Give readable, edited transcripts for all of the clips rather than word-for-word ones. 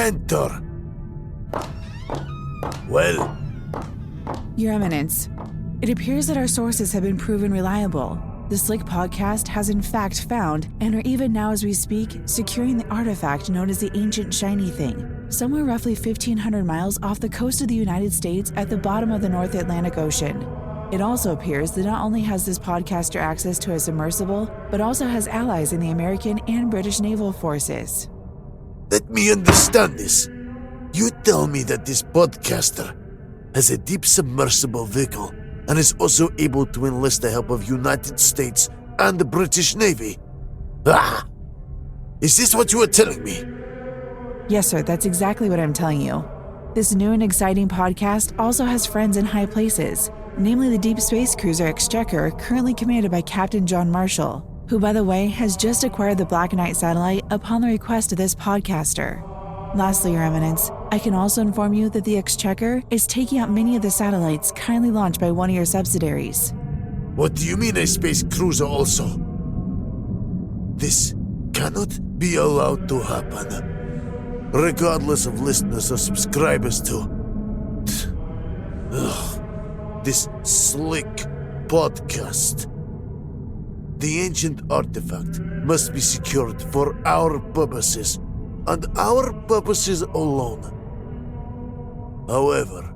Enter. Well, Your Eminence, it appears that our sources have been proven reliable. The Slick podcast has in fact found, and are even now as we speak, securing the artifact known as the Ancient Shiny Thing, somewhere roughly 1,500 miles off the coast of the United States at the bottom of the North Atlantic Ocean. It also appears that not only has this podcaster access to a submersible, but also has allies in the American and British naval forces. let me understand this. You tell me that this podcaster has a deep submersible vehicle and is also able to enlist the help of United States and the British Navy. Ah! Is this what you are telling me? Yes, sir, that's exactly what I'm telling you. This new and exciting podcast also has friends in high places, namely the deep space cruiser Exchequer, currently commanded by Captain John Marshall, who, by the way, has just acquired the Black Knight satellite upon the request of this podcaster. Lastly, Your Eminence, I can also inform you that the Exchequer is taking out many of the satellites kindly launched by one of your subsidiaries. What do you mean a space cruiser also? This cannot be allowed to happen, regardless of listeners or subscribers to this slick podcast. The ancient artifact must be secured for our purposes, and our purposes alone. However,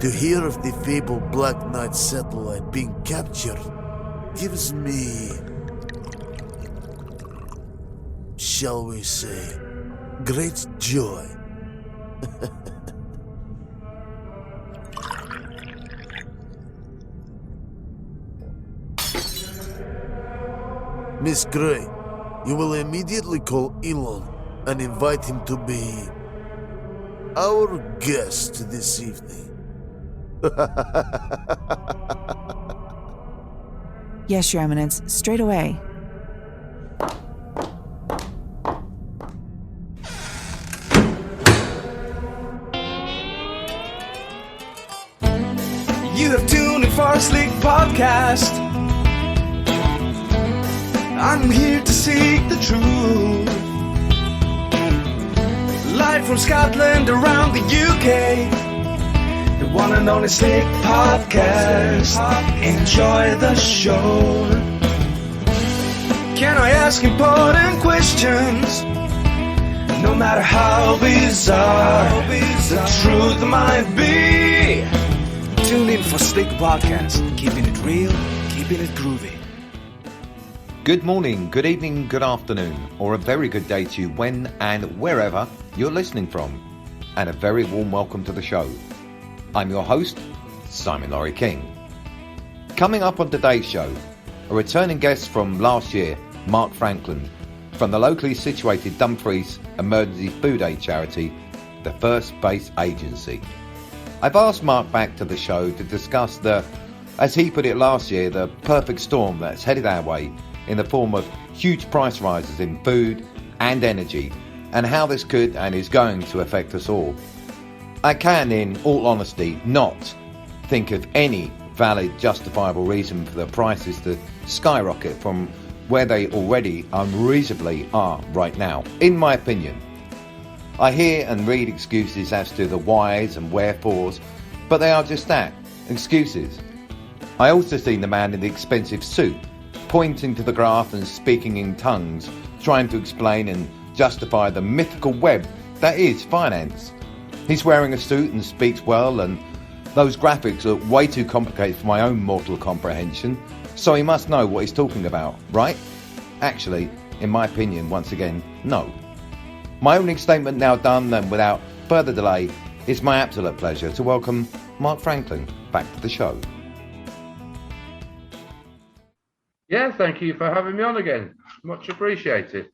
to hear of the fabled Black Knight satellite being captured gives me, shall we say, great joy. Miss Gray, you will immediately call Elon and invite him to be our guest this evening. Yes, Your Eminence, straight away. You have tuned in for a Slick podcast. I'm here to seek the truth. Live from Scotland around the UK. The one and only Slick podcast. Enjoy the show. Can I ask important questions? No matter how bizarre the truth might be. Tune in for Slick podcast. Keeping it real, keeping it groovy. Good morning, good evening, good afternoon, or a very good day to you when and wherever you're listening from. And a very warm welcome to the show. I'm your host, Simon Laurie King. Coming up on today's show, a returning guest from last year, Mark Frankland, from the locally situated Dumfries Emergency Food Aid charity, the First Base Agency. I've asked Mark back to the show to discuss the, as he put it last year, the perfect storm that's headed our way in the form of huge price rises in food and energy, and how this could and is going to affect us all. I can, in all honesty, not think of any valid, justifiable reason for the prices to skyrocket from where they already unreasonably are right now, in my opinion. I hear and read excuses as to the whys and wherefores, but they are just that, excuses. I also see the man in the expensive suit pointing to the graph and speaking in tongues, trying to explain and justify the mythical web that is finance. He's wearing a suit and speaks well, and those graphics look way too complicated for my own mortal comprehension, so he must know what he's talking about, right? Actually, in my opinion, once again, no. My opening statement now done, and without further delay, it's my absolute pleasure to welcome Mark Frankland back to the show. Yeah, thank you for having me on again. Much appreciated.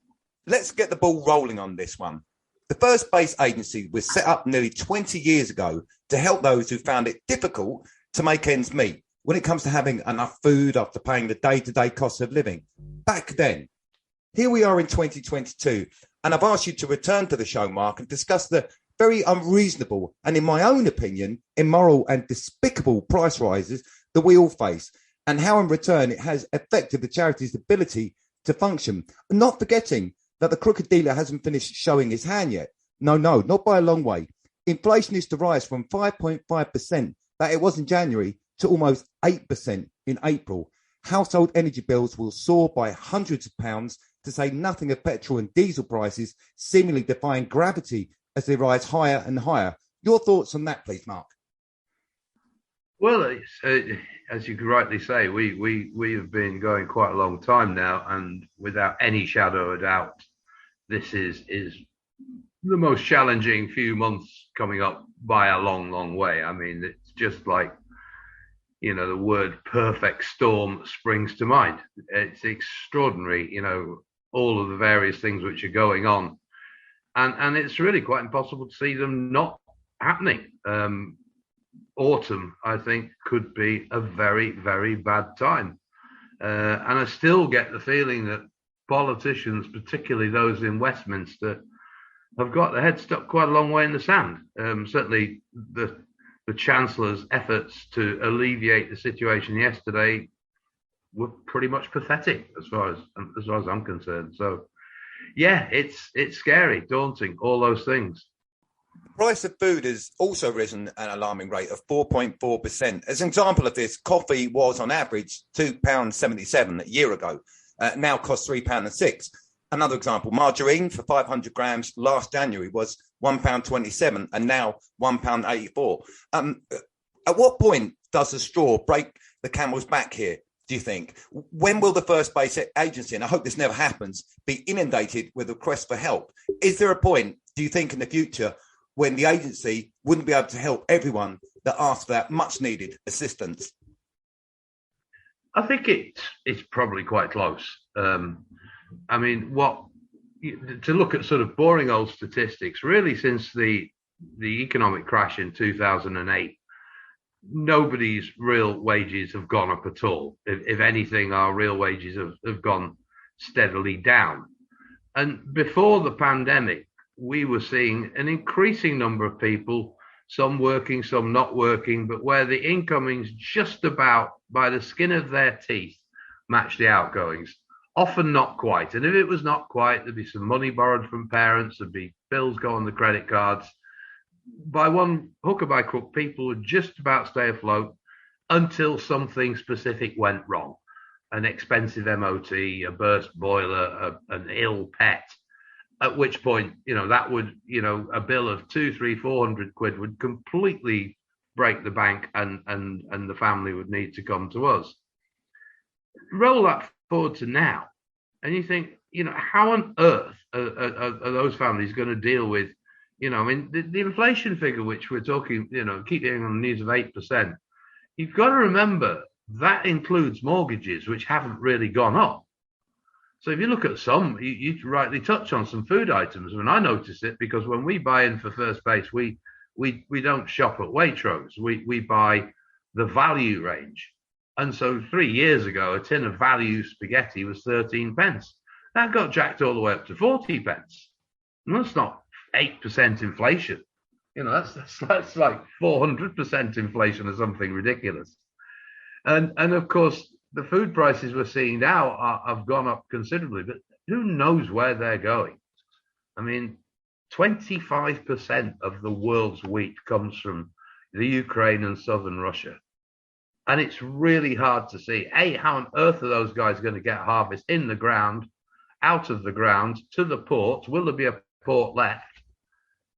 Let's get the ball rolling on this one. The First Base Agency was set up nearly 20 years ago to help those who found it difficult to make ends meet when it comes to having enough food after paying the day-to-day costs of living. Back then. Here we are in 2022, and I've asked you to return to the show, Mark, and discuss the very unreasonable and, in my own opinion, immoral and despicable price rises that we all face, and how in return it has affected the charity's ability to function. Not forgetting that the crooked dealer hasn't finished showing his hand yet. No, not by a long way. Inflation is to rise from 5.5% that it was in January to almost 8% in April. Household energy bills will soar by hundreds of pounds, to say nothing of petrol and diesel prices seemingly defying gravity as they rise higher and higher. Your thoughts on that, please, Mark? Well, as you rightly say, we have been going quite a long time now, and without any shadow of a doubt, this is the most challenging few months coming up by a long, long way. I mean, it's just like, the word perfect storm springs to mind. It's extraordinary, all of the various things which are going on. And it's really quite impossible to see them not happening. Autumn, I think, could be a very, very bad time. And I still get the feeling that politicians, particularly those in Westminster, have got their heads stuck quite a long way in the sand. Certainly the Chancellor's efforts to alleviate the situation yesterday were pretty much pathetic as far as I'm concerned. So, yeah, it's scary, daunting, all those things. The price of food has also risen at an alarming rate of 4.4%. As an example of this, coffee was on average £2.77 a year ago. Now costs £3.06. Another example, margarine for 500 grams last January was £1.27 and now £1.84. At what point does the straw break the camel's back here, do you think? When will the first base agency, and I hope this never happens, be inundated with requests for help? Is there a point, do you think, in the future when the agency wouldn't be able to help everyone that asks for that much needed assistance? I think it's probably quite close. I mean, to look at sort of boring old statistics, really since the economic crash in 2008, nobody's real wages have gone up at all. If anything, our real wages have gone steadily down. And before the pandemic, we were seeing an increasing number of people, some working, some not working, but where the incomings just about by the skin of their teeth matched the outgoings. Often not quite. And if it was not quite, there'd be some money borrowed from parents, there'd be bills go on the credit cards. By one hook or by crook, people would just about stay afloat until something specific went wrong. An expensive MOT, a burst boiler, an ill pet. At which point, that would, a bill of 200, 300, 400 quid would completely break the bank, and the family would need to come to us. Roll that forward to now, and you think, how on earth are those families going to deal with, the inflation figure which we're talking, keep hearing on the news of 8%. You've got to remember that includes mortgages which haven't really gone up. So if you look at some, you rightly touch on some food items. I mean, I notice it because when we buy in for First Base, we don't shop at Waitrose. We buy the value range. And so 3 years ago, a tin of value spaghetti was 13 pence. That got jacked all the way up to 40 pence. And that's not 8% inflation. That's like 400% inflation or something ridiculous. And of course, the food prices we're seeing now have gone up considerably, but who knows where they're going? I mean, 25% of the world's wheat comes from the Ukraine and southern Russia. And it's really hard to see, how on earth are those guys going to get harvest in the ground, out of the ground, to the port? Will there be a port left?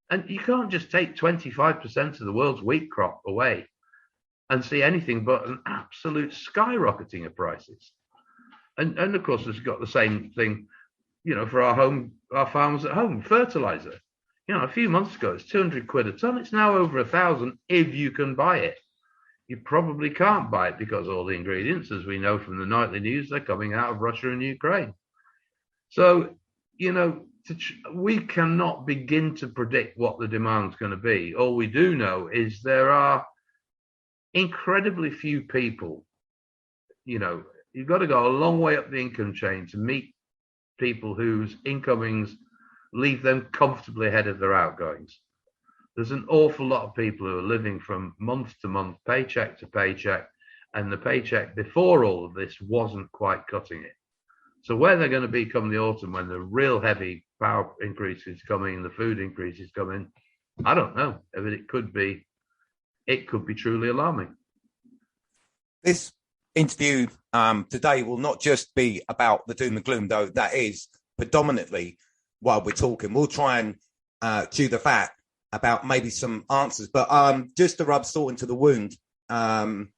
And you can't just take 25% of the world's wheat crop away and see anything but an absolute skyrocketing of prices. And of course, we've got the same thing, for our farmers at home, fertilizer. A few months ago, it's 200 quid a ton. It's now over 1,000 if you can buy it. You probably can't buy it because all the ingredients, as we know from the nightly news, they're coming out of Russia and Ukraine. So, we cannot begin to predict what the demand's going to be. All we do know is there are incredibly few people, you've got to go a long way up the income chain to meet people whose incomings leave them comfortably ahead of their outgoings. There's an awful lot of people who are living from month to month, paycheck to paycheck, and the paycheck before all of this wasn't quite cutting it. So where they're going to be come the autumn, when the real heavy power increases coming, the food increases coming, I don't know. I mean, it could be truly alarming. This interview today will not just be about the doom and gloom, though that is predominantly while we're talking. We'll try and chew the fat about maybe some answers, but just to rub salt into the wound, I'm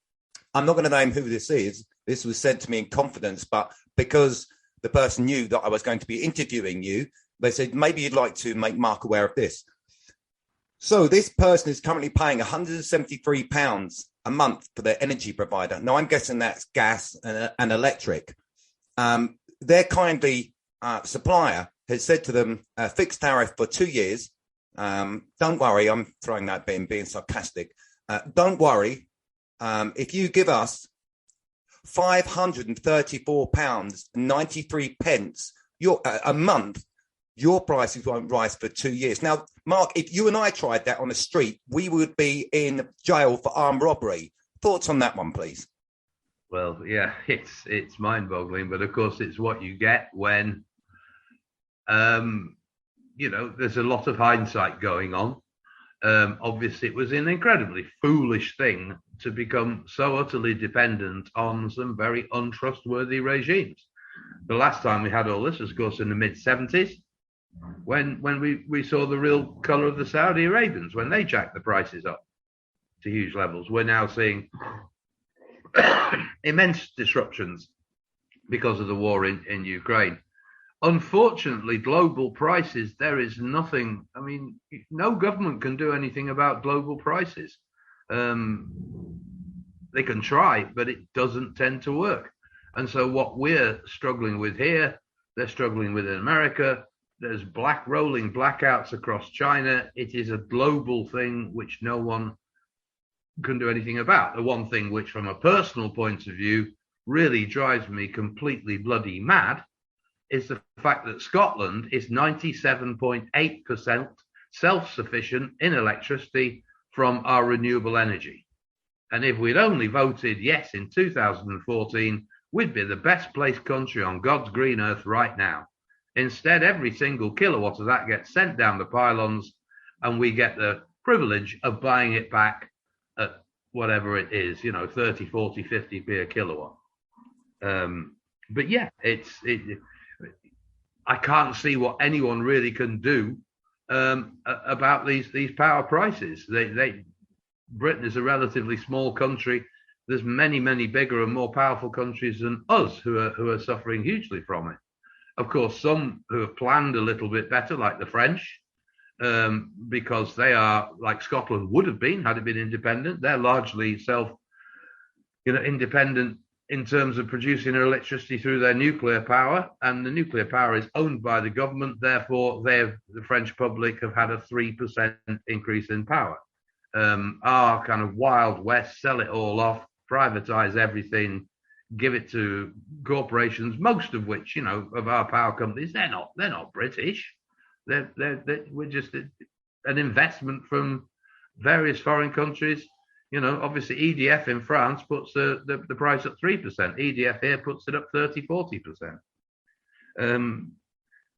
not going to name who this is. This was said to me in confidence, but because the person knew that I was going to be interviewing you, they said, maybe you'd like to make Mark aware of this. So this person is currently paying £173 a month for their energy provider. Now, I'm guessing that's gas and electric. Their kindly supplier has said to them, fixed tariff for 2 years. Don't worry, I'm throwing that being sarcastic. Don't worry, if you give us £534.93 a month, your prices won't rise for 2 years. Now, Mark, if you and I tried that on the street, we would be in jail for armed robbery. Thoughts on that one, please? Well, yeah, it's mind-boggling, but of course it's what you get when, there's a lot of hindsight going on. Obviously, it was an incredibly foolish thing to become so utterly dependent on some very untrustworthy regimes. The last time we had all this was, of course, in the mid-70s, when we saw the real colour of the Saudi Arabians, when they jacked the prices up to huge levels. We're now seeing immense disruptions because of the war in Ukraine. Unfortunately, global prices, there is nothing, I mean, no government can do anything about global prices. They can try, but it doesn't tend to work. And so what we're struggling with here, they're struggling with in America. There's rolling blackouts across China. It is a global thing which no one can do anything about. The one thing which, from a personal point of view, really drives me completely bloody mad is the fact that Scotland is 97.8% self-sufficient in electricity from our renewable energy. And if we'd only voted yes in 2014, we'd be the best placed country on God's green earth right now. Instead, every single kilowatt of that gets sent down the pylons, and we get the privilege of buying it back at whatever it is, 30, 40, 50p a kilowatt. But yeah, I can't see what anyone really can do about these power prices. Britain is a relatively small country. There's many, many bigger and more powerful countries than us who are suffering hugely from it. Of course, some who have planned a little bit better, like the French, because they are, like Scotland would have been had it been independent. They're largely independent in terms of producing their electricity through their nuclear power, and the nuclear power is owned by the government. Therefore, the French public have had a 3% increase in power. Our kind of Wild West, sell it all off, privatize everything, give it to corporations, most of which, of our power companies, they're not British. We're just an investment from various foreign countries. Obviously EDF in France puts the price at 3%. EDF here puts it up 30, 40%. And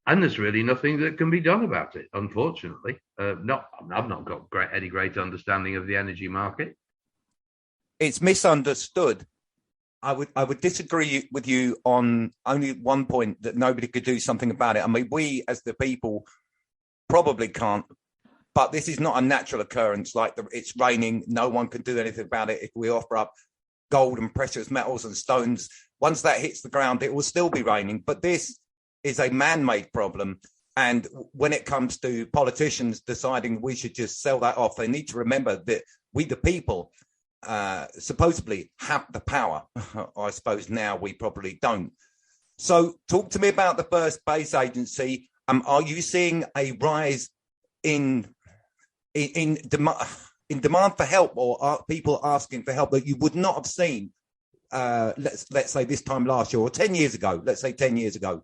there's really nothing that can be done about it, unfortunately. I've not got any great understanding of the energy market. It's misunderstood. I would disagree with you on only one point, that nobody could do something about it. I mean, we as the people probably can't, but this is not a natural occurrence. Like it's raining, no one can do anything about it. If we offer up gold and precious metals and stones, once that hits the ground, it will still be raining. But this is a man-made problem. And when it comes to politicians deciding we should just sell that off, they need to remember that we, the people, supposedly have the power. I suppose now we probably don't. So talk to me about the First Base Agency. Are you seeing a rise in demand for help, or are people asking for help that you would not have seen, let's say this time last year or 10 years ago? Let's say 10 years ago.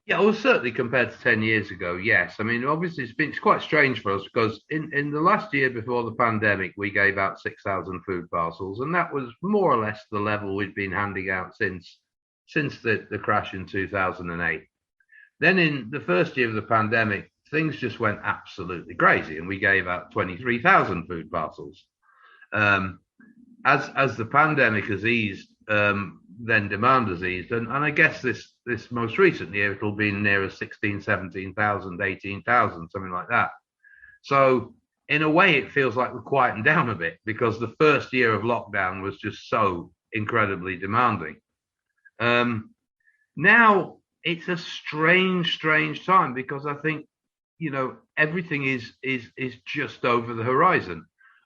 Yeah, well, certainly compared to 10 years ago, yes. I mean, obviously, it's quite strange for us because in the last year before the pandemic, we gave out 6,000 food parcels, and that was more or less the level we'd been handing out since since the crash in 2008. Then in the first year of the pandemic, things just went absolutely crazy, and we gave out 23,000 food parcels. As the pandemic has eased, then demand has eased, and I guess this most recent year it'll be nearer 16, 17,000, 18,000, something like that. So in a way, it feels like we're quieting down a bit because the first year of lockdown was just so incredibly demanding. Now it's a strange time because I think, everything is just over the horizon.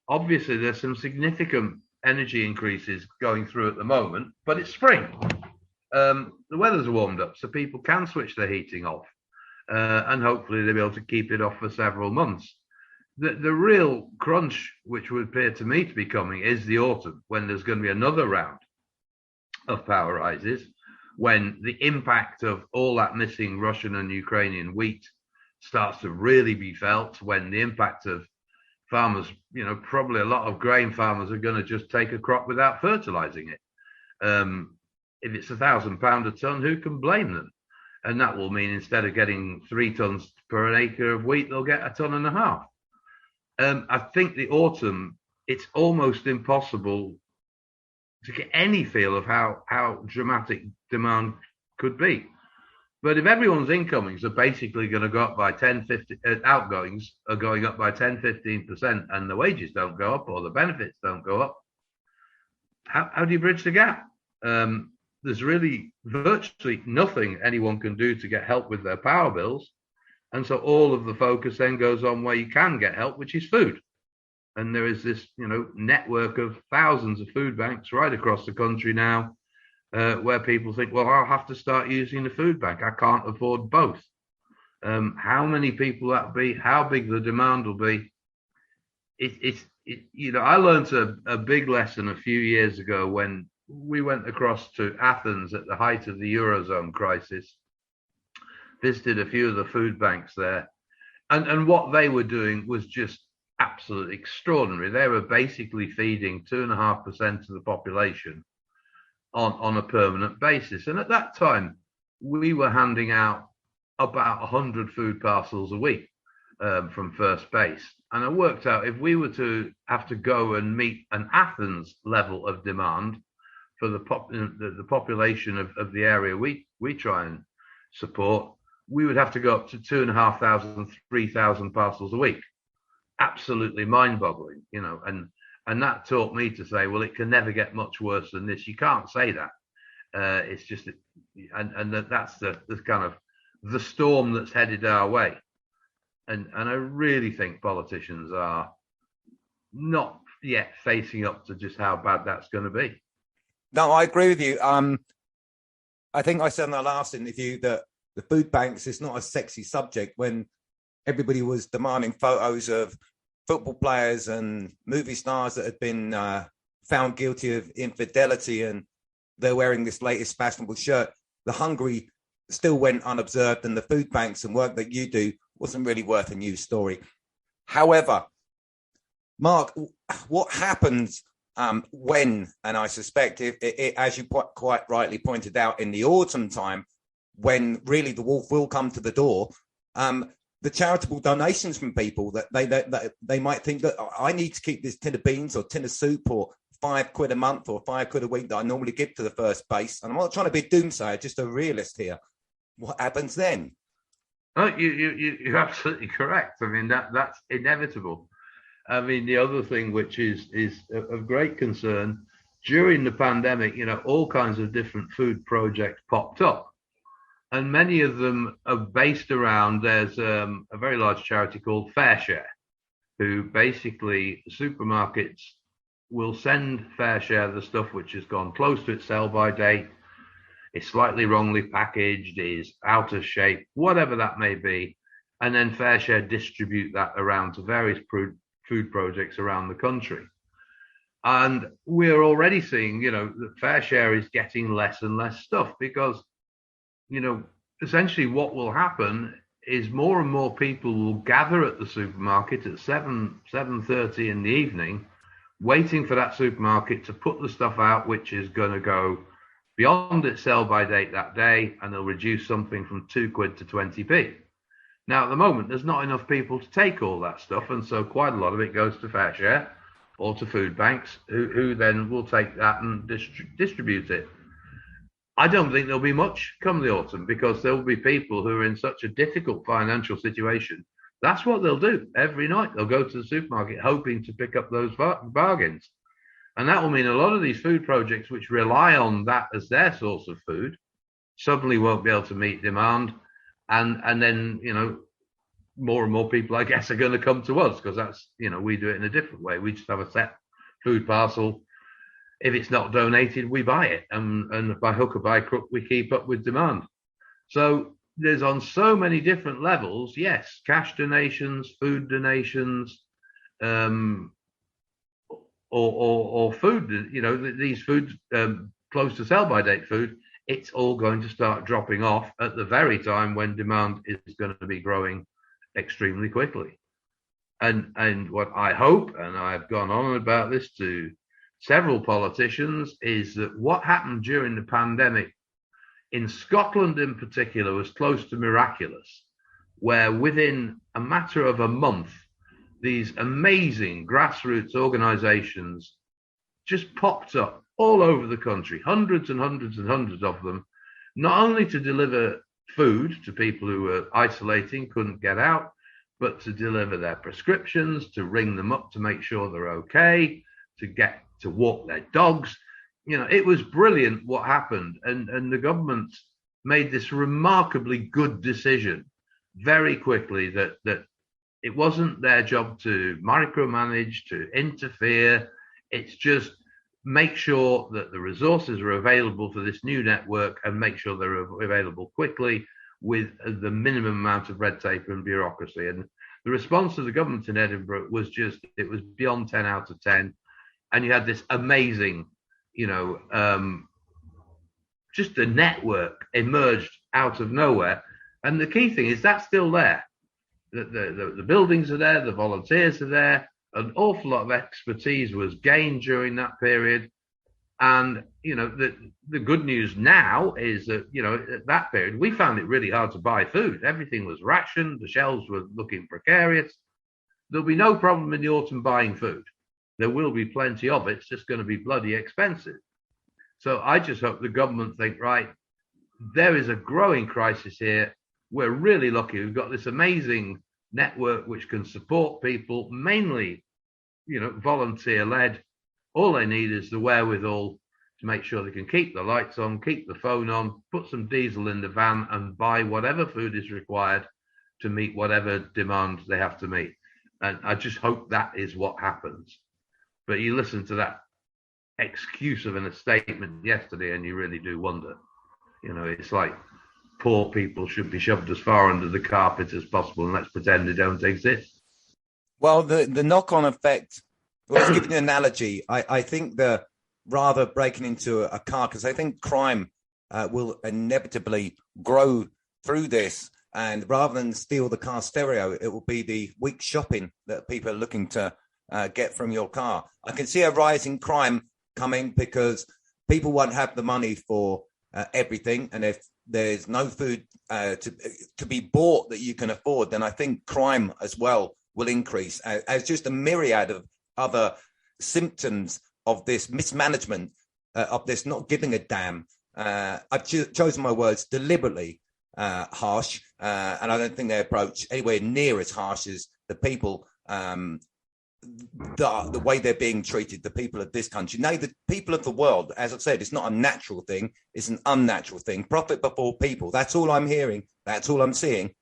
Obviously, there's some significant energy increases going through at the moment, but it's spring. The weather's warmed up, so people can switch their heating off, and hopefully they'll be able to keep it off for several months. The real crunch, which would appear to me to be coming, is the autumn, when there's going to be another round of power rises, when the impact of all that missing Russian and Ukrainian wheat starts to really be felt, when the impact of farmers, probably a lot of grain farmers are going to just take a crop without fertilizing it. If it's £1,000 a ton, who can blame them? And that will mean instead of getting 3 tons per acre of wheat, they'll get 1.5 tons. I think the autumn, it's almost impossible to get any feel of how dramatic demand could be. But if everyone's incomings are basically going to go up by 10-15%, outgoings are going up by 10-15%, and the wages don't go up or the benefits don't go up, how do you bridge the gap? There's really virtually nothing anyone can do to get help with their power bills. And so all of the focus then goes on where you can get help, which is food. And there is this, network of thousands of food banks right across the country now, where people think, well, I'll have to start using the food bank. I can't afford both. How many people that be? How big the demand will be? I learned a big lesson a few years ago when we went across to Athens at the height of the Eurozone crisis, visited a few of the food banks there, and what they were doing was just absolutely extraordinary. They were basically feeding 2.5% of the population on a permanent basis. And at that time, we were handing out about 100 food parcels a week from first base. And I worked out if we were to have to go and meet an Athens level of demand for the population of the area we try and support, we would have to go up to 2,500, 3,000 parcels a week. Absolutely mind-boggling, and that taught me to say, well, it can never get much worse than this. You can't say that. It's just, and that's the kind of the storm that's headed our way. And I really think politicians are not yet facing up to just how bad that's going to be. No, I agree with you. I think I said in the last interview that the food banks is not a sexy subject when everybody was demanding photos of football players and movie stars that had been found guilty of infidelity, and they're wearing this latest fashionable shirt. The hungry still went unobserved, and the food banks and work that you do wasn't really worth a news story. However, Mark, what happens when, and I suspect it, as you quite rightly pointed out, in the autumn time, when really the wolf will come to the door, the charitable donations from people that they might think that I need to keep this tin of beans or tin of soup or £5 a month or £5 a week that I normally give to the first base. And I'm not trying to be a doomsayer, just a realist here. What happens then? Oh, you're absolutely correct. I mean, that's inevitable. I mean, the other thing which is of great concern, during the pandemic, all kinds of different food projects popped up. And many of them are based around, there's a very large charity called FareShare, who basically supermarkets will send FareShare the stuff which has gone close to its sell by date, is slightly wrongly packaged, is out of shape, whatever that may be. And then FareShare distribute that around to various food projects around the country. And we're already seeing, that FareShare is getting less and less stuff because, essentially what will happen is more and more people will gather at the supermarket at 7:30 in the evening, waiting for that supermarket to put the stuff out which is going to go beyond its sell-by date that day, and they'll reduce something from 2 quid to 20p. Now, at the moment, there's not enough people to take all that stuff, and so quite a lot of it goes to Fair Share or to food banks, who then will take that and distribute it. I don't think there'll be much come the autumn, because there will be people who are in such a difficult financial situation. That's what they'll do every night. They'll go to the supermarket hoping to pick up those bargains. And that will mean a lot of these food projects, which rely on that as their source of food, suddenly won't be able to meet demand. And then, more and more people, I guess, are going to come to us, because that's, we do it in a different way. We just have a set food parcel. If it's not donated, we buy it. And by hook or by crook, we keep up with demand. So there's, on so many different levels, yes, cash donations, food donations, or food, these foods close to sell by date food, it's all going to start dropping off at the very time when demand is going to be growing extremely quickly. And what I hope, and I've gone on about this to several politicians, is that what happened during the pandemic in Scotland in particular was close to miraculous, where within a matter of a month, these amazing grassroots organizations just popped up all over the country, hundreds and hundreds and hundreds of them, not only to deliver food to people who were isolating, couldn't get out, but to deliver their prescriptions, to ring them up to make sure they're okay, to get to walk their dogs. It was brilliant what happened. And the government made this remarkably good decision very quickly, that it wasn't their job to micromanage, to interfere. It's just make sure that the resources are available for this new network, and make sure they're available quickly with the minimum amount of red tape and bureaucracy. And the response of the government in Edinburgh was it was beyond 10 out of 10. And you had this amazing, just a network emerged out of nowhere. And the key thing is that's still there. The buildings are there, the volunteers are there, an awful lot of expertise was gained during that period. And, the good news now is that, at that period, we found it really hard to buy food. Everything was rationed. The shelves were looking precarious. There'll be no problem in the autumn buying food. There will be plenty of it. It's just going to be bloody expensive. So I just hope the government think, right, there is a growing crisis here. We're really lucky. We've got this amazing network which can support people, mainly, volunteer-led. All they need is the wherewithal to make sure they can keep the lights on, keep the phone on, put some diesel in the van, and buy whatever food is required to meet whatever demand they have to meet. And I just hope that is what happens. But you listen to that excuse of a statement yesterday, and you really do wonder. It's like poor people should be shoved as far under the carpet as possible, and let's pretend they don't exist. Well, the knock-on effect, well, to give you an analogy, I think the rather breaking into a car, because I think crime will inevitably grow through this, and rather than steal the car stereo, it will be the week shopping that people are looking to get from your car. I can see a rise in crime coming because people won't have the money for everything, and if there's no food to be bought that you can afford, then I think crime as well will increase as just a myriad of other symptoms of this mismanagement, of this not giving a damn. I've chosen my words deliberately harsh, and I don't think their approach anywhere near as harsh as the people, the way they're being treated, the people of this country. Now, the people of the world, as I've said, it's not a natural thing, it's an unnatural thing. Profit before people. That's all I'm hearing. That's all I'm seeing.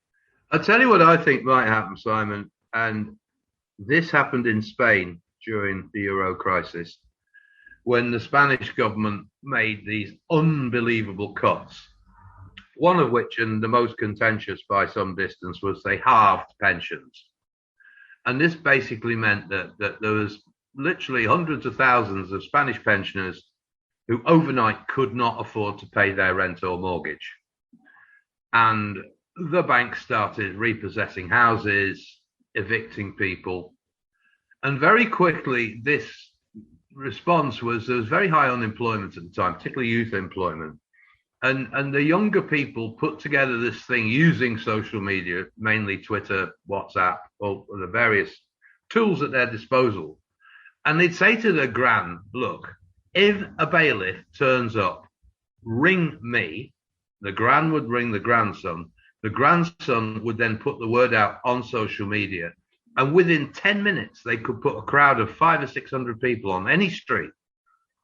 I'll tell you what I think might happen, Simon, and this happened in Spain during the Euro crisis, when the Spanish government made these unbelievable cuts, one of which, and the most contentious by some distance, was they halved pensions. And this basically meant that there was literally hundreds of thousands of Spanish pensioners who overnight could not afford to pay their rent or mortgage. And the banks started repossessing houses, evicting people. And very quickly, this response was there was very high unemployment at the time, particularly youth employment. And the younger people put together this thing using social media, mainly Twitter, WhatsApp, or the various tools at their disposal. And they'd say to the gran, look, if a bailiff turns up, ring me. The gran would ring the grandson. The grandson would then put the word out on social media. And within 10 minutes, they could put a crowd of 500 or 600 people on any street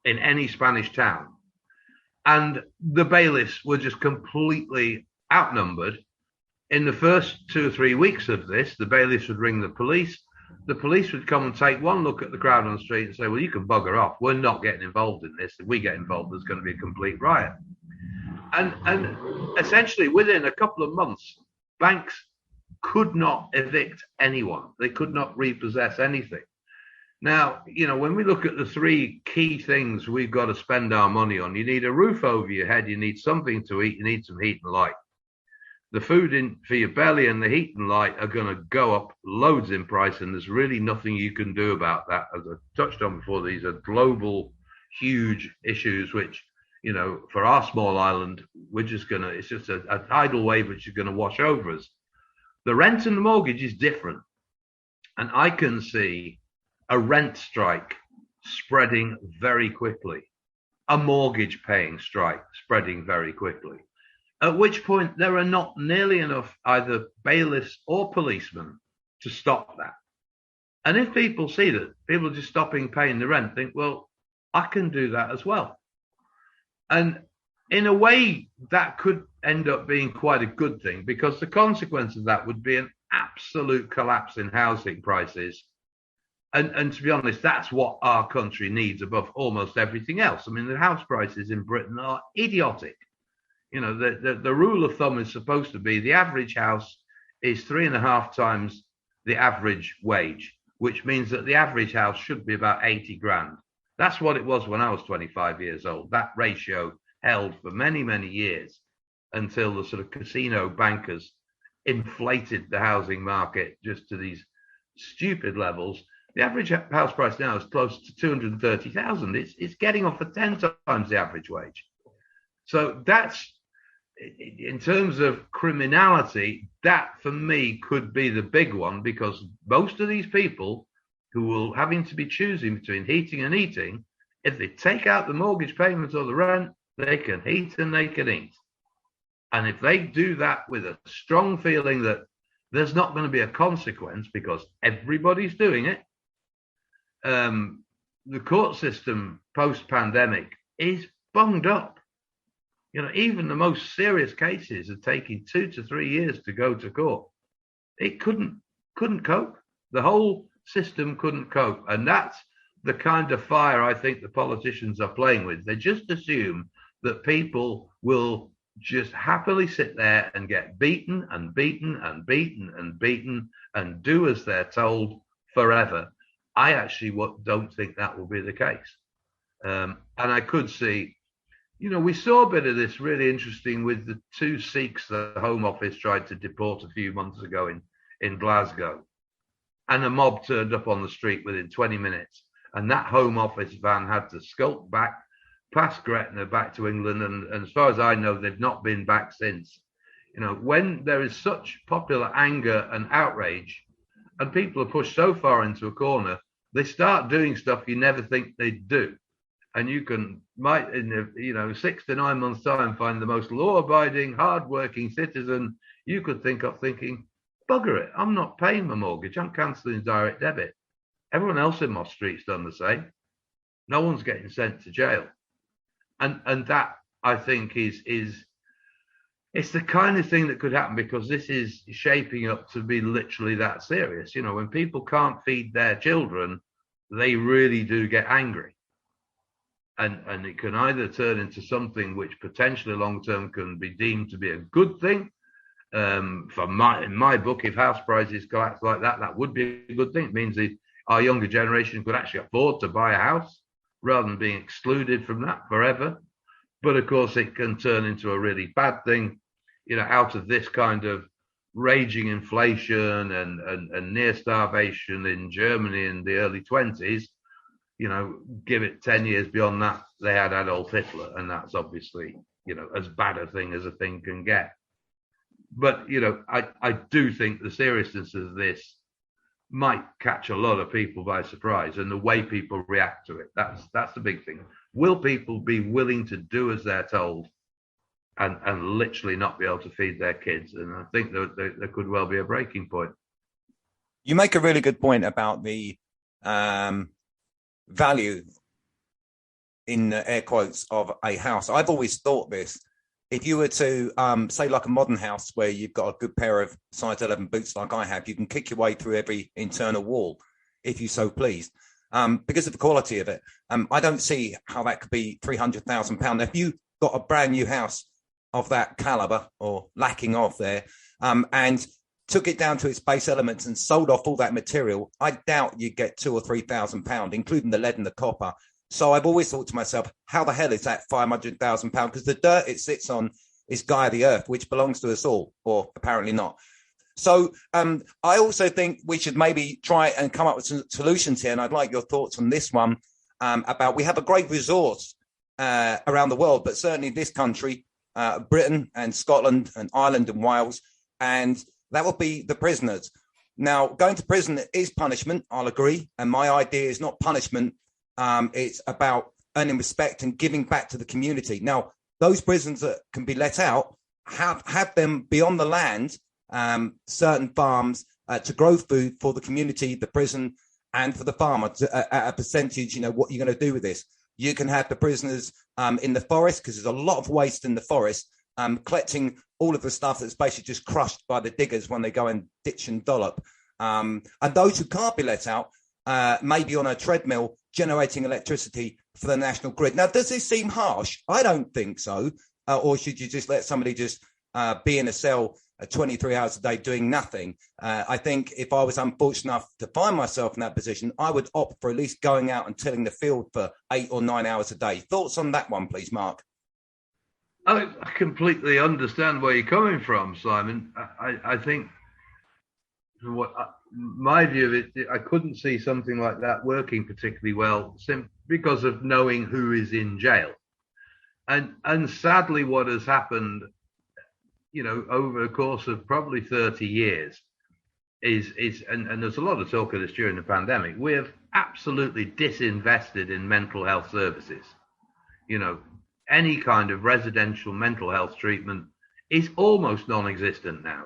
in any Spanish town. And the bailiffs were just completely outnumbered. In the first 2 or 3 weeks of this, the bailiffs would ring the police. The police would come and take one look at the crowd on the street and say, well, you can bugger off. We're not getting involved in this. If we get involved, there's going to be a complete riot. And essentially, within a couple of months, banks could not evict anyone. They could not repossess anything. Now, when we look at the three key things we've got to spend our money on, you need a roof over your head, you need something to eat, you need some heat and light. The food for your belly and the heat and light are going to go up loads in price, and there's really nothing you can do about that. As I touched on before, these are global, huge issues, which, for our small island, it's just a tidal wave which is going to wash over us. The rent and the mortgage is different. And I can see a rent strike spreading very quickly, a mortgage paying strike spreading very quickly, at which point there are not nearly enough either bailiffs or policemen to stop that. And if people see that people are just stopping paying the rent, think, well, I can do that as well. And in a way, that could end up being quite a good thing, because the consequence of that would be an absolute collapse in housing prices. And to be honest, that's what our country needs above almost everything else. I mean, the house prices in Britain are idiotic. The rule of thumb is supposed to be the average house is 3.5 times the average wage, which means that the average house should be about 80 grand. That's what it was when I was 25 years old. That ratio held for many, many years until the sort of casino bankers inflated the housing market just to these stupid levels. The average house price now is close to 230,000. It's getting off for 10 times the average wage. So that's, in terms of criminality, that for me could be the big one, because most of these people who will having to be choosing between heating and eating, if they take out the mortgage payments or the rent, they can heat and they can eat. And if they do that with a strong feeling that there's not going to be a consequence because everybody's doing it, the court system post-pandemic is bunged up. Even the most serious cases are taking 2 to 3 years to go to court. It couldn't cope. The whole system couldn't cope. And that's the kind of fire I think the politicians are playing with. They just assume that people will just happily sit there and get beaten and beaten and beaten and beaten and do as they're told forever. I actually don't think that will be the case. And I could see, we saw a bit of this really interesting with the 2 Sikhs the Home Office tried to deport a few months ago in Glasgow. And a mob turned up on the street within 20 minutes. And that Home Office van had to skulk back past Gretna back to England. And as far as I know, they've not been back since. When there is such popular anger and outrage, and people are pushed so far into a corner, they start doing stuff you never think they'd do. And you might in 6 to 9 months' time find the most law-abiding, hard-working citizen you could think of thinking, bugger it, I'm not paying my mortgage, I'm cancelling direct debit. Everyone else in my street's done the same. No one's getting sent to jail. And that, I think, is it's the kind of thing that could happen, because this is shaping up to be literally that serious. When people can't feed their children, they really do get angry. And it can either turn into something which potentially long-term can be deemed to be a good thing. In my book, if house prices collapse like that, that would be a good thing. It means that our younger generation could actually afford to buy a house rather than being excluded from that forever. But of course, it can turn into a really bad thing, out of this kind of raging inflation and near starvation in Germany in the early 20s. give it 10 years beyond that, they had Adolf Hitler, and that's obviously, as bad a thing as a thing can get. But, I do think the seriousness of this might catch a lot of people by surprise, and the way people react to it, that's the big thing. Will people be willing to do as they're told and literally not be able to feed their kids? And I think there could well be a breaking point. You make a really good point about the value, in air quotes, of a house. I've always thought this. If you were to say like a modern house where you've got a good pair of size 11 boots like I have, you can kick your way through every internal wall if you so please, because of the quality of it. I don't see how that could be £300,000. If you got a brand new house of that caliber or lacking of there, and took it down to its base elements and sold off all that material, I doubt you'd get £2,000 or £3,000, including the lead and the copper. So I've always thought to myself, how the hell is that £500,000? Because the dirt it sits on is Gaia the Earth, which belongs to us all, or apparently not. So I also think we should maybe try and come up with some solutions here. And I'd like your thoughts on this one, about we have a great resource around the world, but certainly this country, Britain and Scotland and Ireland and Wales, and that would be the prisoners. Now, going to prison is punishment, I'll agree. And my idea is not punishment. It's about earning respect and giving back to the community. Now, those prisons that can be let out, have them be on the land, certain farms, to grow food for the community, the prison, and for the farmer at a percentage. What you're going to do with this. You can have the prisoners in the forest, because there's a lot of waste in the forest, collecting all of the stuff that's basically just crushed by the diggers when they go and ditch and dollop. And those who can't be let out, maybe on a treadmill, generating electricity for the national grid. Now, does this seem harsh? I don't think so. Or should you just let somebody just be in a cell 23 hours a day doing nothing? I think if I was unfortunate enough to find myself in that position, I would opt for at least going out and tilling the field for 8 or 9 hours a day. Thoughts on that one, please, Mark? I completely understand where you're coming from, Simon. I think my view of it, I couldn't see something like that working particularly well, simply because of knowing who is in jail. And sadly, what has happened, over the course of probably 30 years is and there's a lot of talk of this during the pandemic, we have absolutely disinvested in mental health services. Any kind of residential mental health treatment is almost non-existent now.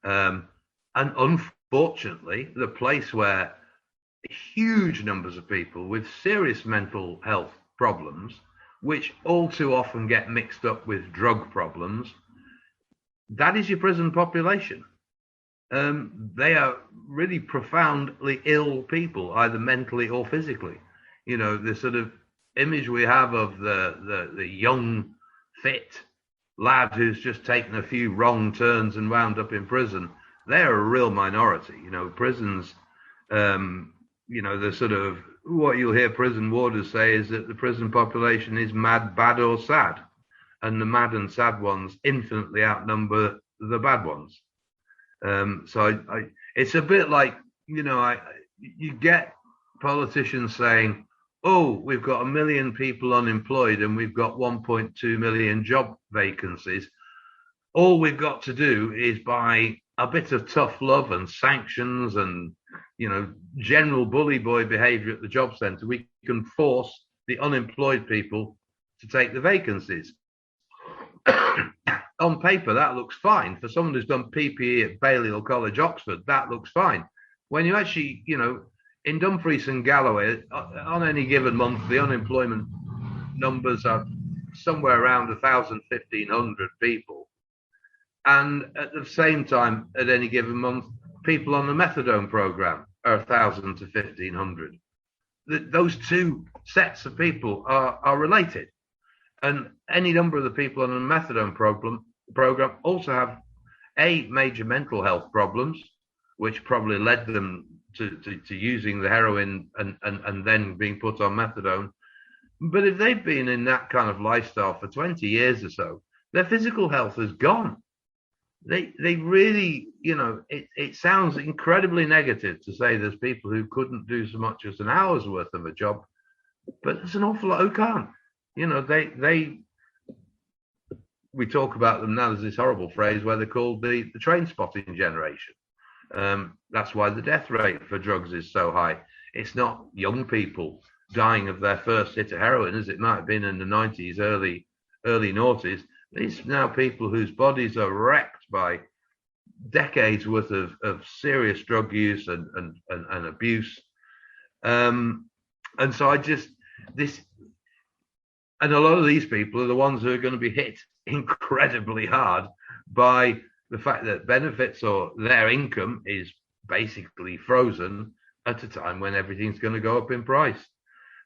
And unfortunately, the place where huge numbers of people with serious mental health problems, which all too often get mixed up with drug problems, that is your prison population. They are really profoundly ill people, either mentally or physically. The sort of image we have of the young, fit lad who's just taken a few wrong turns and wound up in prison, they're a real minority. Prisons, the sort of, what you'll hear prison warders say is that the prison population is mad, bad, or sad. And the mad and sad ones infinitely outnumber the bad ones. So it's a bit like, you get politicians saying, oh, we've got 1 million people unemployed and we've got 1.2 million job vacancies. All we've got to do is by a bit of tough love and sanctions and, general bully boy behavior at the job centre, we can force the unemployed people to take the vacancies. On paper, that looks fine. For someone who's done PPE at Balliol College, Oxford, that looks fine. When you actually, in Dumfries and Galloway, on any given month, the unemployment numbers are somewhere around 1,000, 1,500 people. And at the same time, at any given month, people on the methadone program are 1,000 to 1,500. Those two sets of people are related. And any number of the people on the methadone program also have major mental health problems, which probably led them to using the heroin and then being put on methadone. But if they've been in that kind of lifestyle for 20 years or so, their physical health is gone. They really, it sounds incredibly negative to say there's people who couldn't do so much as an hour's worth of a job but there's an awful lot who can't. You know, we talk about them now. There's this horrible phrase where they're called the train spotting generation. That's why the death rate for drugs is so high. It's not young people dying of their first hit of heroin, as it might have been in the 90s, early noughties. It's now people whose bodies are wrecked by decades worth of serious drug use and abuse. And so and a lot of these people are the ones who are going to be hit incredibly hard by the fact that benefits or their income is basically frozen at a time when everything's going to go up in price.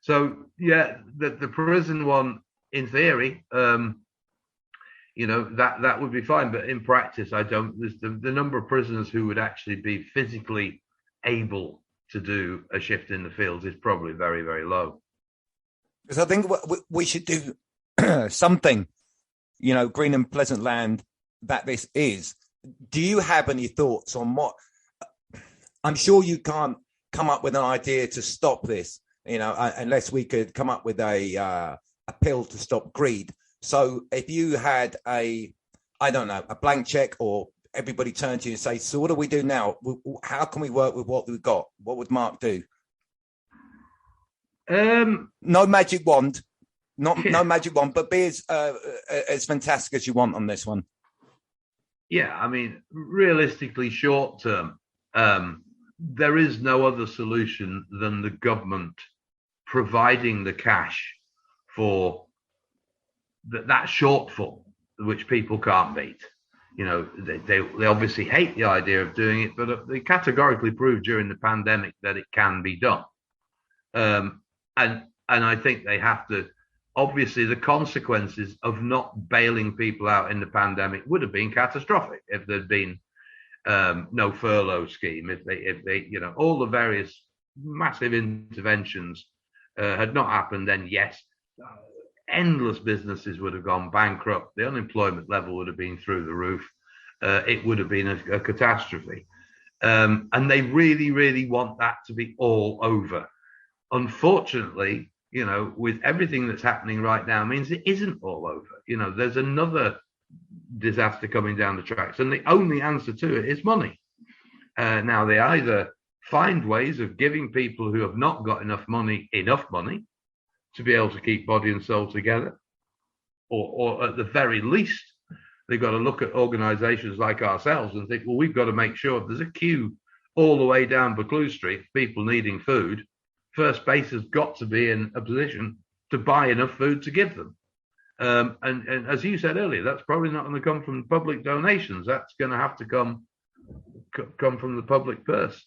So yeah, the prison one, in theory, you know, that would be fine, but in practice, the number of prisoners who would actually be physically able to do a shift in the fields is probably very, very low. Because I think we should do something, you know, green and pleasant land that this is. Do you have any thoughts on what? I'm sure you can't come up with an idea to stop this, you know, unless we could come up with a pill to stop greed. So if you had a blank check, or everybody turned to you and say, so what do we do now? How can we work with what we've got? What would Mark do? No magic wand, no magic wand, but be as fantastic as you want on this one. Yeah, I mean, realistically, short term, there is no other solution than the government providing the cash for that shortfall, which people can't meet. You know, they obviously hate the idea of doing it, but they categorically proved during the pandemic that it can be done. And I think they have to. Obviously, the consequences of not bailing people out in the pandemic would have been catastrophic if there'd been no furlough scheme. If they, you know, all the various massive interventions had not happened, then yes, endless businesses would have gone bankrupt. The unemployment level would have been through the roof. It would have been a catastrophe. And they really, really want that to be all over. Unfortunately, you know, with everything that's happening right now, means it isn't all over. You know, there's another disaster coming down the tracks, and the only answer to it is money. Now, they either find ways of giving people who have not got enough money to be able to keep body and soul together, or at the very least, they've got to look at organizations like ourselves and think, well, we've got to make sure if there's a queue all the way down Buccleuch Street, people needing food, first base has got to be in a position to buy enough food to give them. And as you said earlier, that's probably not going to come from public donations. That's going to have to come from the public purse.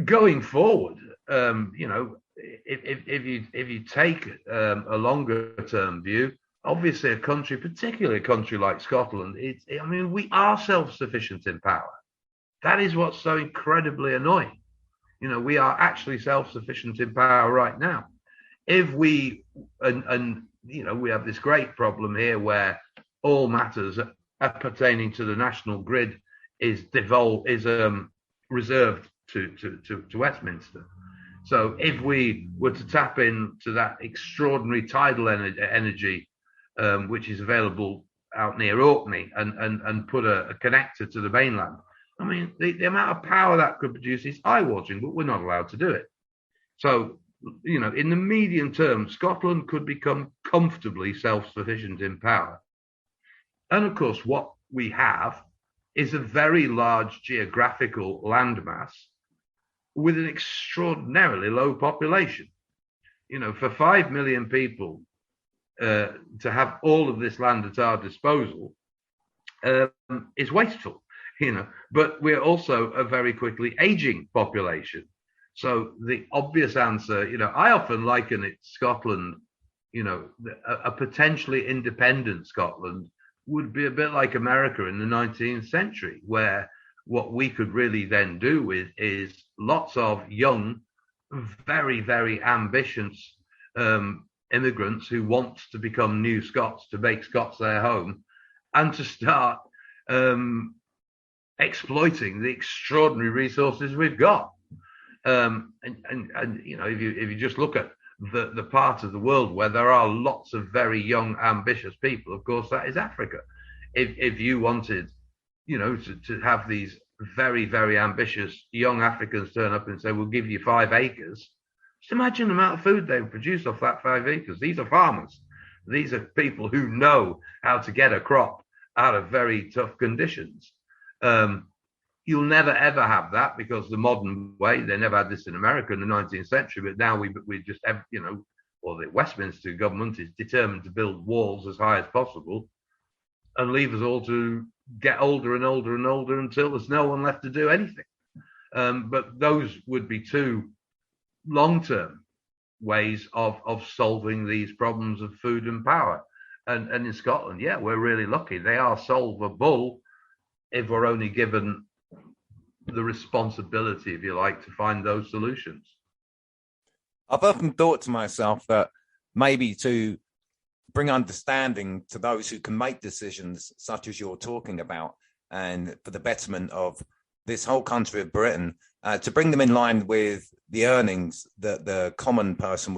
Going forward, you know, if you take a longer term view, obviously a country, particularly a country like Scotland, I mean, we are self-sufficient in power. That is what's so incredibly annoying. You know, we are actually self-sufficient in power right now. If we, and you know, we have this great problem here where all matters pertaining to the national grid is reserved to Westminster. So if we were to tap into that extraordinary tidal energy, which is available out near Orkney, and put a connector to the mainland, I mean, the amount of power that could produce is eye-watering, but we're not allowed to do it. So, you know, in the medium term, Scotland could become comfortably self-sufficient in power. And of course, what we have is a very large geographical landmass with an extraordinarily low population. You know, for 5 million people to have all of this land at our disposal is wasteful. You know, but we're also a very quickly aging population. So the obvious answer, you know, I often liken it Scotland, you know, a potentially independent Scotland would be a bit like America in the 19th century, where what we could really then do with is lots of young, very, very ambitious immigrants who want to become new Scots, to make Scots their home, and to start exploiting the extraordinary resources we've got. And you know, if you just look at the part of the world where there are lots of very young, ambitious people, of course, that is Africa. If you wanted, you know, to have these very, very ambitious young Africans turn up and say, we'll give you 5 acres, just imagine the amount of food they would produce off that 5 acres. These are farmers. These are people who know how to get a crop out of very tough conditions. You'll never ever have that, because the modern way, they never had this in America in the 19th century, but now we just have, you know, or the Westminster government is determined to build walls as high as possible and leave us all to get older and older and older until there's no one left to do anything. But those would be 2 long-term ways of solving these problems of food and power. And in Scotland, yeah, we're really lucky. They are solvable if we're only given the responsibility, if you like, to find those solutions. I've often thought to myself that maybe to bring understanding to those who can make decisions such as you're talking about, and for the betterment of this whole country of Britain, to bring them in line with the earnings that the common person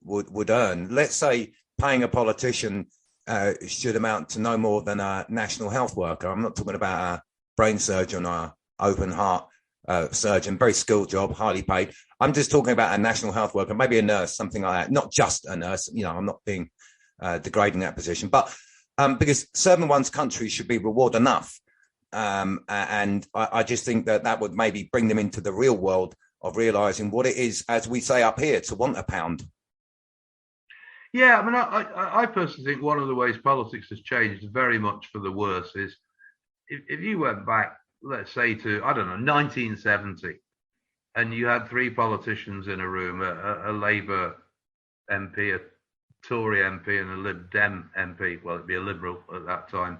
would earn. Let's say paying a politician should amount to no more than a national health worker. I'm not talking about a brain surgeon or an open heart surgeon, very skilled job, highly paid. I'm just talking about a national health worker, maybe a nurse, something like that. Not just a nurse, you know, I'm not being degrading that position, but because serving one's country should be reward enough. And I just think that would maybe bring them into the real world of realizing what it is, as we say up here, to want a pound. Yeah, I mean, I personally think one of the ways politics has changed very much for the worse is if you went back, let's say, to, I don't know, 1970, and you had 3 politicians in a room, a Labour MP, a Tory MP, and a Lib Dem MP. Well, it'd be a Liberal at that time.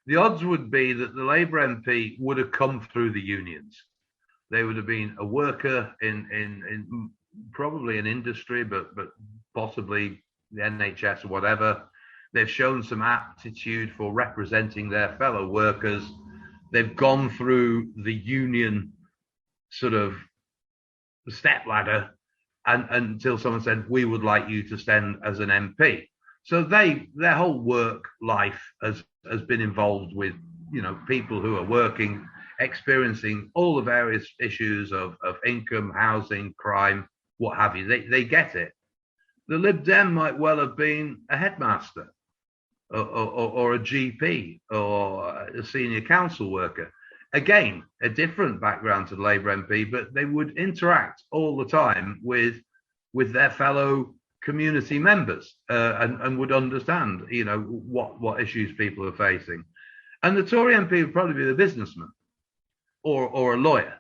The odds would be that the Labour MP would have come through the unions. They would have been a worker in probably an industry, but possibly the NHS or whatever. They've shown some aptitude for representing their fellow workers. They've gone through the union sort of step ladder, and until someone said, we would like you to stand as an MP. So their whole work life has been involved with, you know, people who are working, experiencing all the various issues of income, housing, crime, what have you. They get it. The Lib Dem might well have been a headmaster or a GP or a senior council worker. Again, a different background to the Labour MP, but they would interact all the time with their fellow community members and would understand, you know, what issues people are facing. And the Tory MP would probably be the businessman or a lawyer.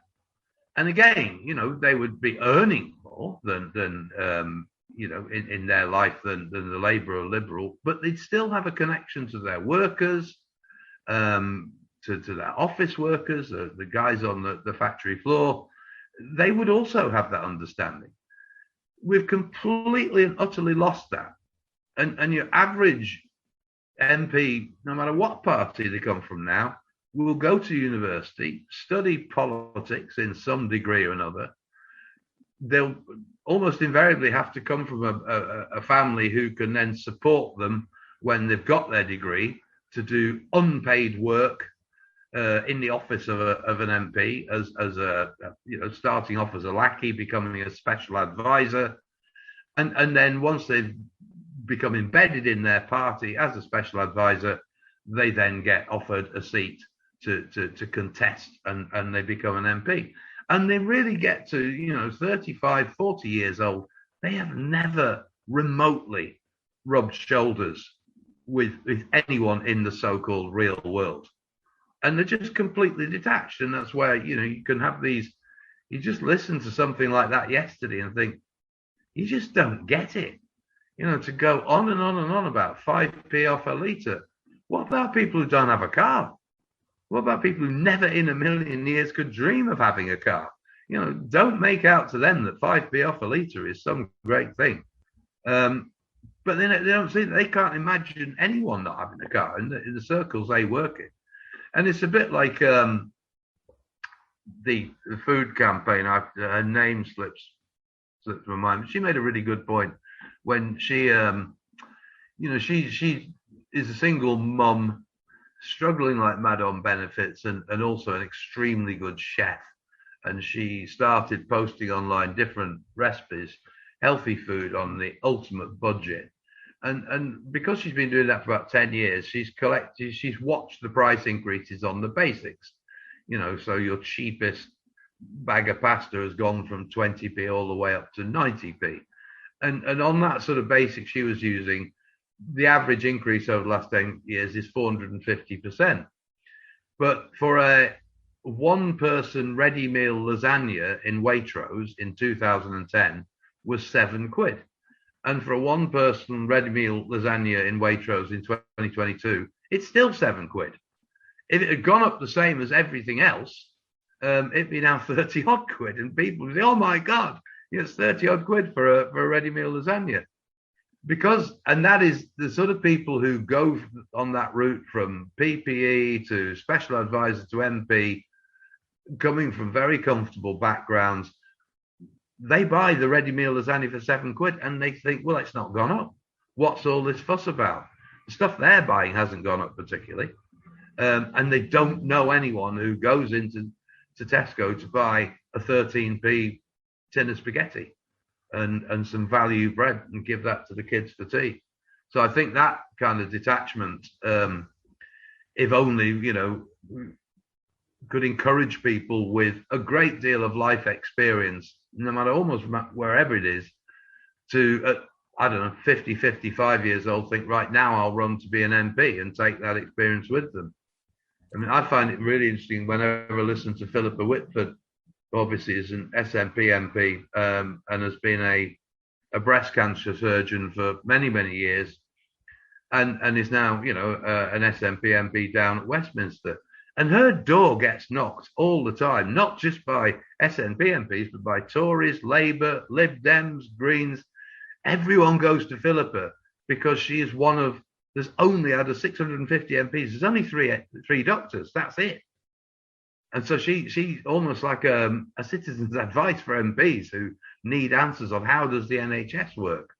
And again, you know, they would be earning more than you know, in their life than the Labour or Liberal, but they'd still have a connection to their workers, to their office workers, the guys on the factory floor. They would also have that understanding. We've completely and utterly lost that. And your average MP, no matter what party they come from now, will go to university, study politics in some degree or another. They'll almost invariably have to come from a family who can then support them when they've got their degree to do unpaid work in the office of an MP, as a you know, starting off as a lackey, becoming a special advisor, and then once they've become embedded in their party as a special advisor, they then get offered a seat to contest, and they become an MP. And they really get to, you know, 35, 40 years old, they have never remotely rubbed shoulders with anyone in the so-called real world. And they're just completely detached. And that's where, you know, you can have these, you just listen to something like that yesterday and think, you just don't get it. You know, to go on and on and on about 5p off a litre. What about people who don't have a car? What about people who never in a million years could dream of having a car? You know, don't make out to them that 5p off a litre is some great thing. But then they don't see, they can't imagine anyone not having a car in the circles they work in. And it's a bit like the food campaign, her name slips my mind. She made a really good point when she, she is a single mum struggling like mad on benefits and also an extremely good chef. And she started posting online different recipes, healthy food on the ultimate budget. And because she's been doing that for about 10 years, she's watched the price increases on the basics. So your cheapest bag of pasta has gone from 20p all the way up to 90p. And on that sort of basic she was using, the average increase over the last 10 years is 450%. But for a one-person ready meal lasagna in Waitrose in 2010 was £7. And for a one-person ready meal lasagna in Waitrose in 2022, it's still £7. If it had gone up the same as everything else, it'd be now 30 odd quid. And people would say, oh my God, it's 30 odd quid for a ready meal lasagna. And that is the sort of people who go on that route from PPE to special advisor to MP, coming from very comfortable backgrounds. They buy the ready meal lasagna for £7 and they think, well, it's not gone up. What's all this fuss about? The stuff they're buying hasn't gone up particularly. And they don't know anyone who goes into Tesco to buy a 13p tin of spaghetti and some value bread and give that to the kids for tea. So I think that kind of detachment, if only, could encourage people with a great deal of life experience, no matter almost wherever it is, to, 50, 55 years old, think, right now I'll run to be an MP and take that experience with them. I mean, I find it really interesting whenever I listen to Philippa Whitford, who obviously is an SNP MP and has been a breast cancer surgeon for many, many years and is now, an SNP MP down at Westminster. And her door gets knocked all the time, not just by SNP MPs, but by Tories, Labour, Lib Dems, Greens. Everyone goes to Philippa because she is there's only out of 650 MPs, there's only three doctors. That's it. And so she's almost like a citizen's advice for MPs who need answers on how does the NHS work,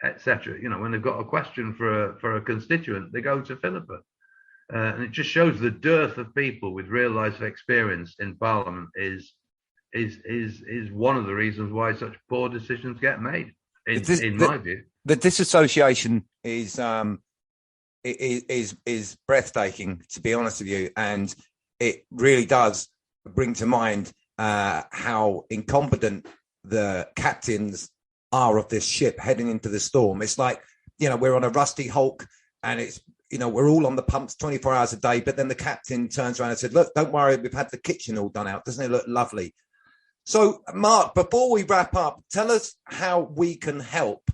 etc. When they've got a question for a constituent, they go to Philippa. And it just shows the dearth of people with real life experience in Parliament is one of the reasons why such poor decisions get made. In my view, the disassociation is breathtaking, to be honest with you, and it really does bring to mind how incompetent the captains are of this ship heading into the storm. It's like, we're on a rusty hulk and it's, we're all on the pumps 24 hours a day, but then the captain turns around and said, look, don't worry, we've had the kitchen all done out. Doesn't it look lovely? So, Mark, before we wrap up, tell us how we can help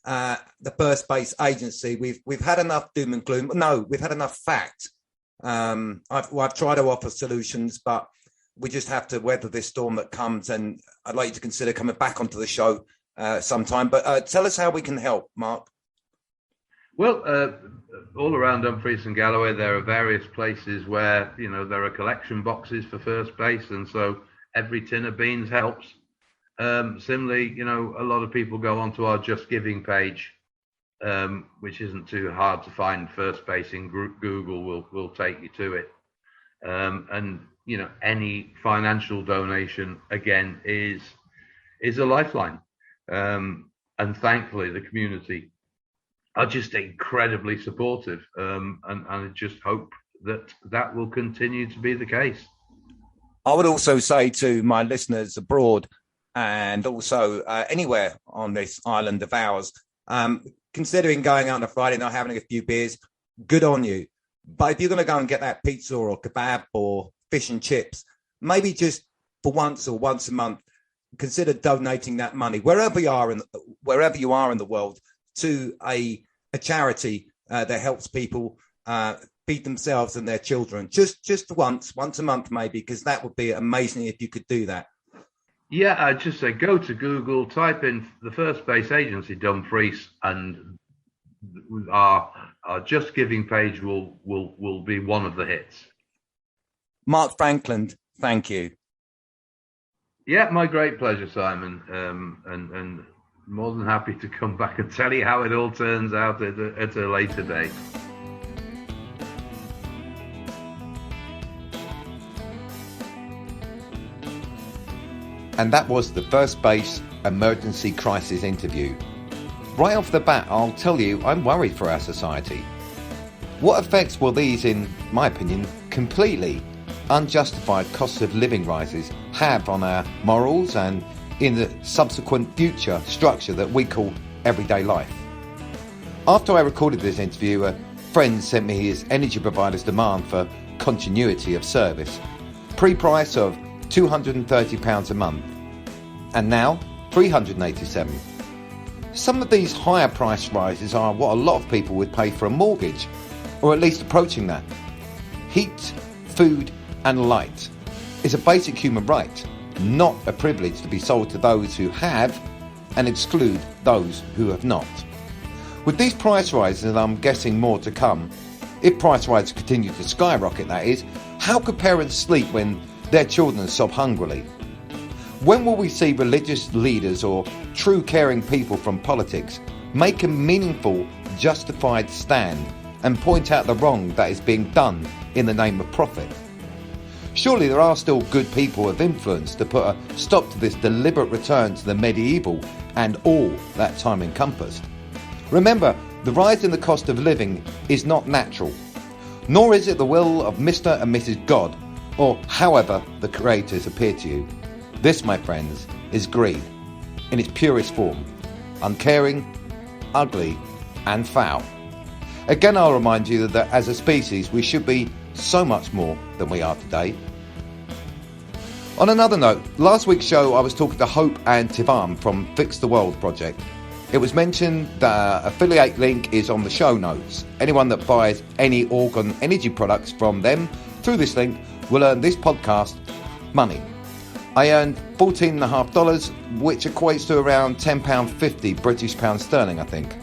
the First Base Agency. We've had enough doom and gloom. No, we've had enough fact. I've tried to offer solutions, but we just have to weather this storm that comes. And I'd like you to consider coming back onto the show sometime. But tell us how we can help, Mark. Well, all around Dumfries and Galloway, there are various places where, there are collection boxes for First Base. And so every tin of beans helps. Similarly, a lot of people go onto our Just Giving page, which isn't too hard to find. First Base in Google will take you to it. And, any financial donation, again, is a lifeline. And thankfully, the community are just incredibly supportive. And I just hope that will continue to be the case. I would also say to my listeners abroad and also anywhere on this island of ours, considering going out on a Friday night, having a few beers, good on you. But if you're going to go and get that pizza or kebab or fish and chips, maybe just for once or once a month, consider donating that money wherever you are in the world to a charity that helps people feed themselves and their children. Just once a month, maybe, because that would be amazing if you could do that. Yeah, I'd just say go to Google, type in the First Base Agency Dumfries, and our Just Giving page will be one of the hits. Mark Frankland, thank you. Yeah, my great pleasure, Simon. And more than happy to come back and tell you how it all turns out at a later date. And that was the First Base Emergency Crisis interview. Right off the bat, I'll tell you, I'm worried for our society. What effects will these, in my opinion, completely unjustified cost of living rises have on our morals and in the subsequent future structure that we call everyday life? After I recorded this interview, a friend sent me his energy provider's demand for continuity of service, pre-price of £230 a month, and now £387. Some of these higher price rises are what a lot of people would pay for a mortgage, or at least approaching that. Heat, food and light is a basic human right, not a privilege to be sold to those who have and exclude those who have not. With these price rises, and I'm guessing more to come, if price rises continue to skyrocket that is, how could parents sleep when their children sob hungrily? When will we see religious leaders or true caring people from politics make a meaningful, justified stand and point out the wrong that is being done in the name of profit? Surely there are still good people of influence to put a stop to this deliberate return to the medieval and all that time encompassed. Remember, the rise in the cost of living is not natural, nor is it the will of Mr. and Mrs. God, or however the creators appear to you. This, my friends, is greed in its purest form, uncaring, ugly and foul. Again, I'll remind you that as a species we should be so much more than we are today. On another note, last week's show I was talking to Hope and Tivan from Fix the World project. It was mentioned that affiliate link is on the show notes. Anyone that buys any organ energy products from them through this link will earn this podcast money. I earned $14.50, which equates to around £10.50 British pounds sterling, I think.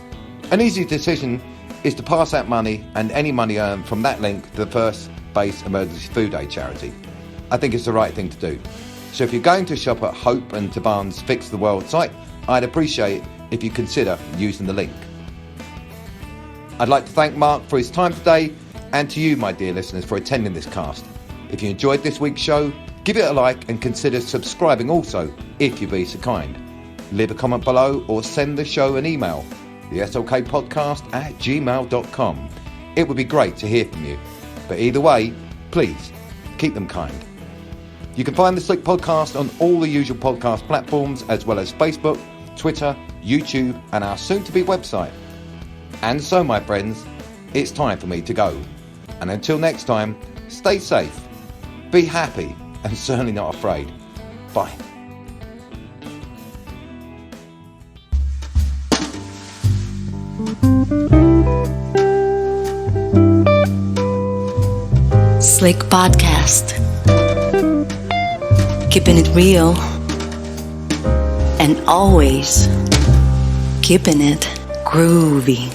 An easy decision is to pass that money and any money earned from that link to the First Base Emergency Food Aid charity. I think it's the right thing to do. So if you're going to shop at Hope and Tivan's Fix the World site, I'd appreciate if you consider using the link. I'd like to thank Mark for his time today, and to you, my dear listeners, for attending this cast. If you enjoyed this week's show, give it a like and consider subscribing also, if you be so kind. Leave a comment below or send the show an email, theslkpodcast@gmail.com. It would be great to hear from you. But either way, please, keep them kind. You can find the Slick Podcast on all the usual podcast platforms, as well as Facebook, Twitter, YouTube, and our soon-to-be website. And so, my friends, it's time for me to go. And until next time, stay safe, be happy, and certainly not afraid. Bye. Slick Podcast. Keeping it real and always keeping it groovy.